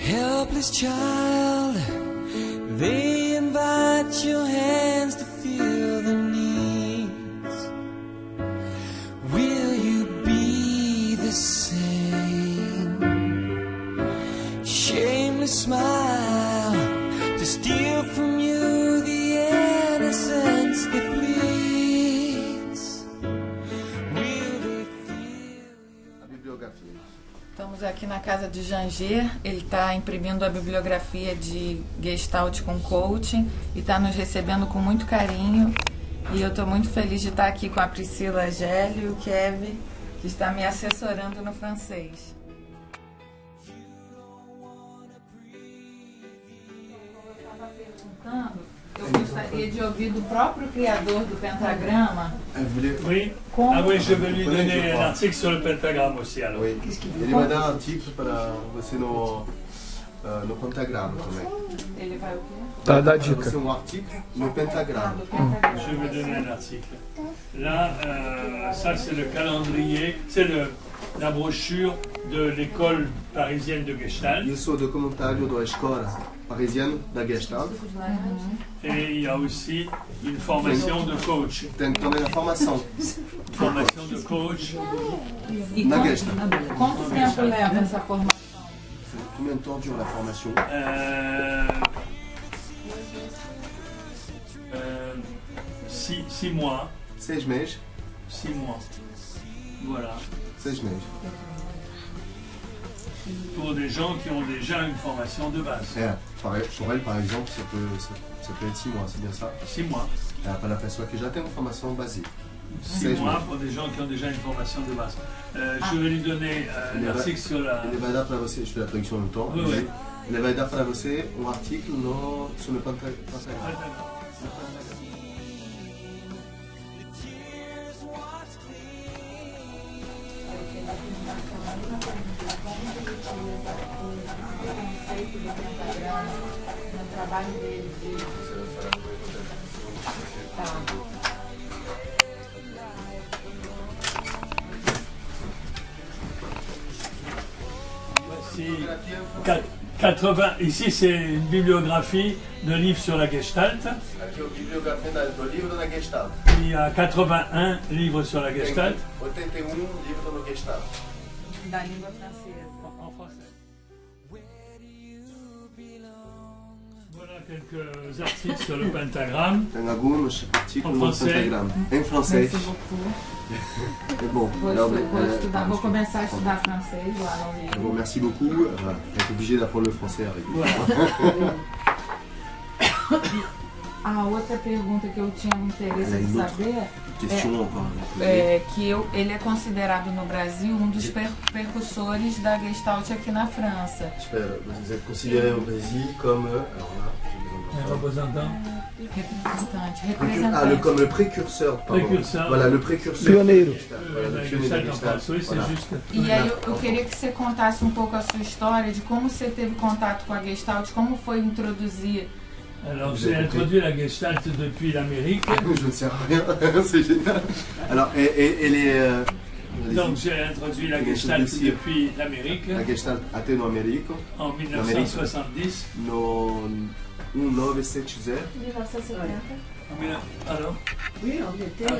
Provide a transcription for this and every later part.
helpless child. They invite your hands to feel their needs. Will you be the same? Shameless smile to steal from you the innocence that bleeds. Will they feel A bibliografia. Estamos aqui na casa de Janger, ele está imprimindo a bibliografia de Gestalt com coaching e está nos recebendo com muito carinho. E eu estou muito feliz de estar aqui com a Priscila Gélio e o Kevin, que está me assessorando no francês. Eu gostaria de ouvir do próprio criador do pentagrama. Oui. Ah oui, je vais lui donner un article sur le pentagramme aussi alors. Oui. Ele vai dar um artigo para você no pentagrama também. Ele vai o quê? Tá, dá Para dica. você um artigo no pentagrama. Je vais donner un article. Là, ça c'est le calendrier, c'est la brochure de l'école parisienne de Gestalt. Isso é o documentário da escola parisienne da Gestalt. Et il y a aussi une formation de coach. Tem também a formação Formation de coach. E na quanto, Gestalt. quanto tempo leva essa formação? Combien de temps dure la formation? 6 mois. 6 meses. 6 mois. Voilà. 6 meses. Pour des gens qui ont déjà une formation de base. Pour elle, par exemple, ça peut être 6 mois, c'est bien ça? 6 mois. Para a pessoa que já tem uma formação basique. 6 mois pour des gens qui ont déjà une formation de base. Je vais lui donner un article sur la... Ele vai dar para você, je fais la traduction en même temps. Oui, oui. Ele vai dar para você article sur le pentagramme. No trabalho dele Voici 80. Ici c'est une bibliographie de livres sur la Gestalt. Aqui é a bibliografia do livro da Gestalt. Il y a 81 livres sur la Gestalt. 81 livros no Gestalt. da língua francesa. En français. Voilà quelques articles sur le pentagramme. Tem alguns artigos En no français. pentagrama. Em francês. Merci beaucoup. É bom. Vou começar a estudar francês lá no livro. Bon, merci beaucoup. Être obligé d'apprendre le français avec vous. Voilà. A outra pergunta que eu tinha interesse de saber Question encore. é que ele é considerado no Brasil um dos percussores da Gestalt aqui na França. J'espère. Vous êtes considéré au Brésil comme. Alors là, Un représentant. Representante. comme le précurseur. Pardon. Précurseur. Voilà, le précurseur. Pioneiro. Voilà, le pionnier de la Gestalt. Oui, c'est Voilà. juste. E aí eu queria que você contasse um pouco a sua história de como você teve contato com a Gestalt, como foi introduzir. Alors j'ai introduit la Gestalt depuis l'Amérique. Je ne sais rien, c'est génial. Alors, elle est. Donc j'ai introduit la Gestalt depuis l'Amérique La Gestalt até no Américo, en 1970. no 1970. 1970. Alors, Oui, on était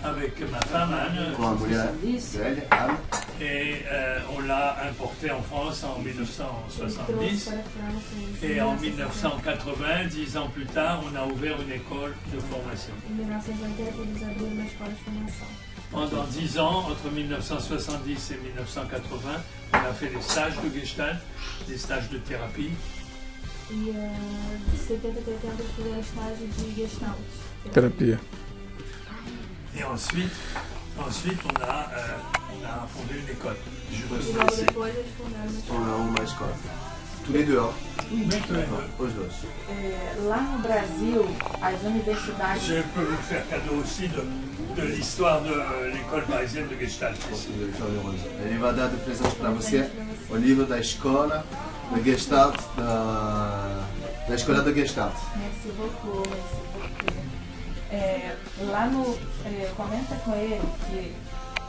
avec ma femme Anne, Com a mulher velha, Anne. et on l'a importé en France en 1970. para a França Et en 1980, 10 ans plus tard, on a ouvert une école de formation. em 1980 eles abriram uma escola de formação. Pendant 10 ans, entre 1970 et 1980, on a fait des stages de Gestalt, des stages de thérapie. E de 70 até 80 eu fiz um estágio de Gestalt. Terapia. Et ensuite on a fondé une école. Je me E suis logo laissé. depois eles fundaram uma escola. On a uma escola. Tous les deux, hein. Os dois. Lá no Brasil, as universidades. Je peux vous faire cadeau aussi de l'histoire de l'école parisienne de Gestalt. Você vai ficar heureuse. Ele vai dar de presente para você o livro da escola da Gestalt, da escola da Gestalt. Merci beaucoup, merci beaucoup. Lá no. Comenta com ele que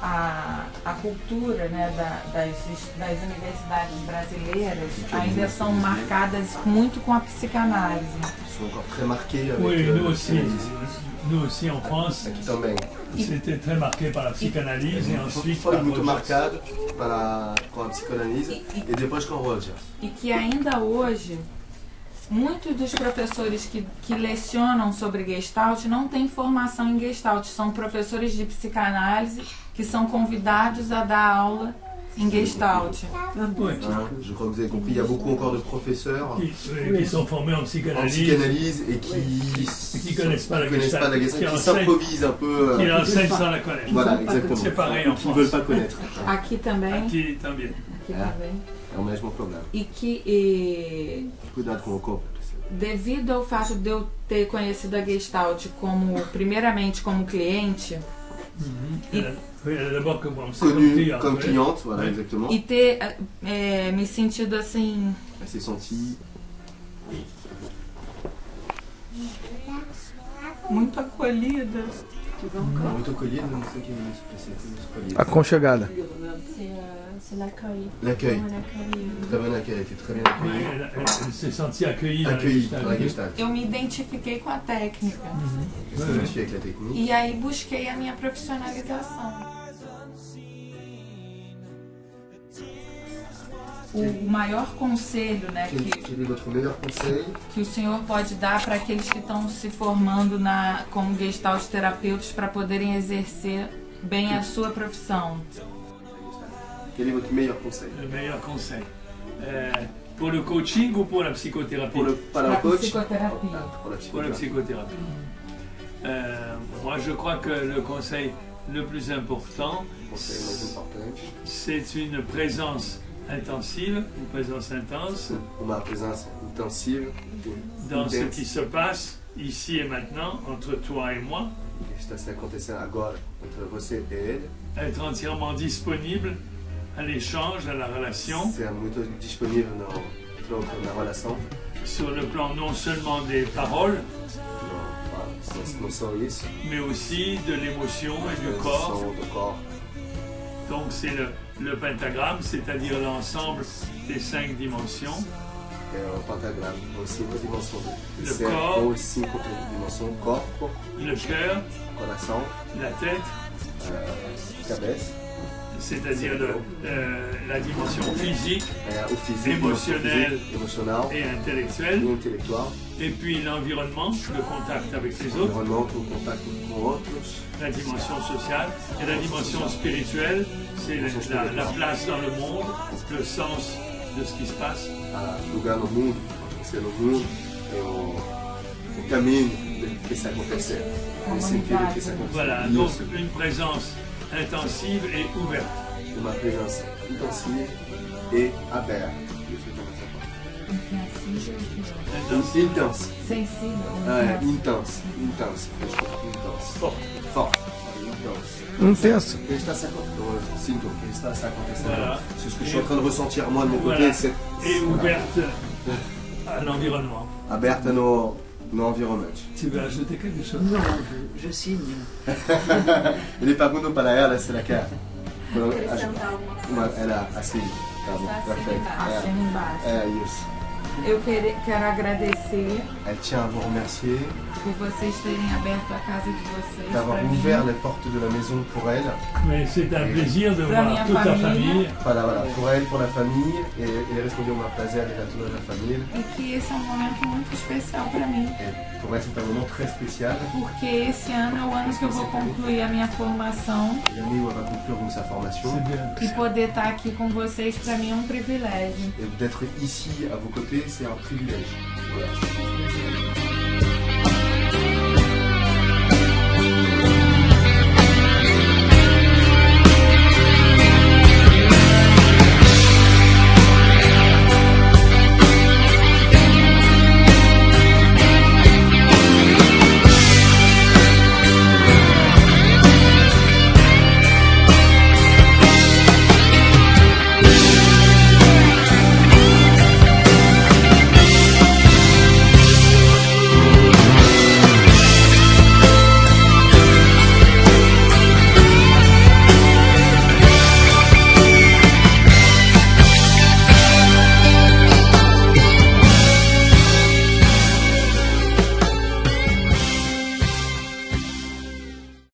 a cultura, né, das universidades brasileiras ainda são marcadas muito com a psicanálise. Ils sont encore très marqués avec Oui, nous la aussi. psychanalyse. Nous aussi en France, Aqui também. c'était très marqué par la psychanalyse et ensuite Foi par muito Rogers. marcado com a psicanálise e depois com o Rogers. E que ainda hoje, muitos dos professores que lecionam sobre Gestalt não têm formação em Gestalt, são professores de psicanálise que são convidados a dar aula em Gestalt. Oui. Hein, je crois que vous avez compris, il y a beaucoup encore de professeurs Qui sont formés en en psychanalyse, psychanalyse et qui connaissent pas la connaissent pas la Gestalt, Gestalt, qui s'improvisent un peu. qui l'enseignent sans la connaître. Voilà, exactement. C'est pareil en Qui ne veulent pas France. connaître. Aqui também. Aqui também. Aqui É. também. É o mesmo problema. E que Cuidado com o corpo. devido ao fato de eu ter conhecido a Gestalt primeiramente como cliente Elle a d'abord commencé Connue comme comme cliente. cliente, voilà, Ouais. exactement. e ter me sentido assim Elle s'est sentie muito acolhida. muito acolhida, não sei o que é isso. Aconchegada. C'est l'accueil. L'accueil. Vraiment l'accueil. Très bon accueil, elle était très bien Oui, accueillie. elle s'est sentie accueillie dans la Accueillie Gestalt. dans la Gestalt. Eu me identifiquei com a técnica Elle s'est identifiée avec la technique. e aí busquei a minha profissionalização. O maior conselho, né, Quel est votre meilleur conseil que o senhor pode dar para aqueles que estão se formando como Gestalt terapeutas para poderem exercer bem a sua profissão? Quel est votre meilleur conseil Le meilleur conseil. Pour le coaching ou pour la psychothérapie? Pas Para la a coach, psicoterapia. pour la Pour la psychothérapie. psychothérapie. Moi, je crois que le conseil le plus important, Conseil le plus important. c'est une présence intensive, une présence intense Uma présence intensive, dans ce intense, qui se passe ici et maintenant entre toi et moi, que está se acontecendo agora entre você e ele. être entièrement disponible à l'échange, à la relation, C'est muito disponível na relação. sur le plan non seulement des paroles, Não só isso, mais aussi de l'émotion et du mas corps. são do corps. Donc c'est le pentagramme, c'est-à-dire l'ensemble des 5 dimensions. É o pentagrama, com 5 dimensões. Le C'est corps. com 5 dimensões: corpo, Le cœur, coração, la tête, cabeça, c'est-à-dire la dimension physique o físico, Émotionnel. emocional et e intellectuelle, intelectual, et puis l'environnement, le contact avec les autres, environnement, o contato com outros, la dimension sociale, et la dimension spirituelle, c'est la place dans le monde, le sens de ce qui se passe. lugar no mundo, você no mundo, é o caminho que se acontecer, o sentido que se acontecer. Voilà, donc une présence intensive et ouverte. Uma presença intensiva e aberta. Intensive, Intensa. Sensível. Intensa. forte. Forte. Intensa. Intenso. Que está se acontecendo. Sinto que está se acontecendo. Voilà. C'est ce que je suis en train de ressentir moi de mon côté. Voilà. C'est Et ouverte à l'environnement. aberta no environment. Tu veux ajouter quelque chose? Non, je signe. Ele perguntou para ela se ela quer. Acrescentar alguma coisa. Ela assim. Tá bom, perfeito. Assina embaixo. É isso. Eu quero agradecer Elle tient à vous remercier por vocês terem aberto a casa de vocês d'avoir para mim. ouvert les portes de la maison pour elle. Mais c'est un plaisir de Para voir minha toute ta família. famille. Voilà, pour elle, pour la famille. Et ele respondeu uma prazer à toda a famille. E que esse é um momento muito especial para mim, Et pour elle, c'est un moment très spécial. porque esse ano é o ano que eu vou concluir a minha formação L'année où elle va conclure sa formation. C'est bien. e poder estar aqui com vocês para mim é um privilégio. Et d'être ici à vos côtés, c'est un privilège. Voilà.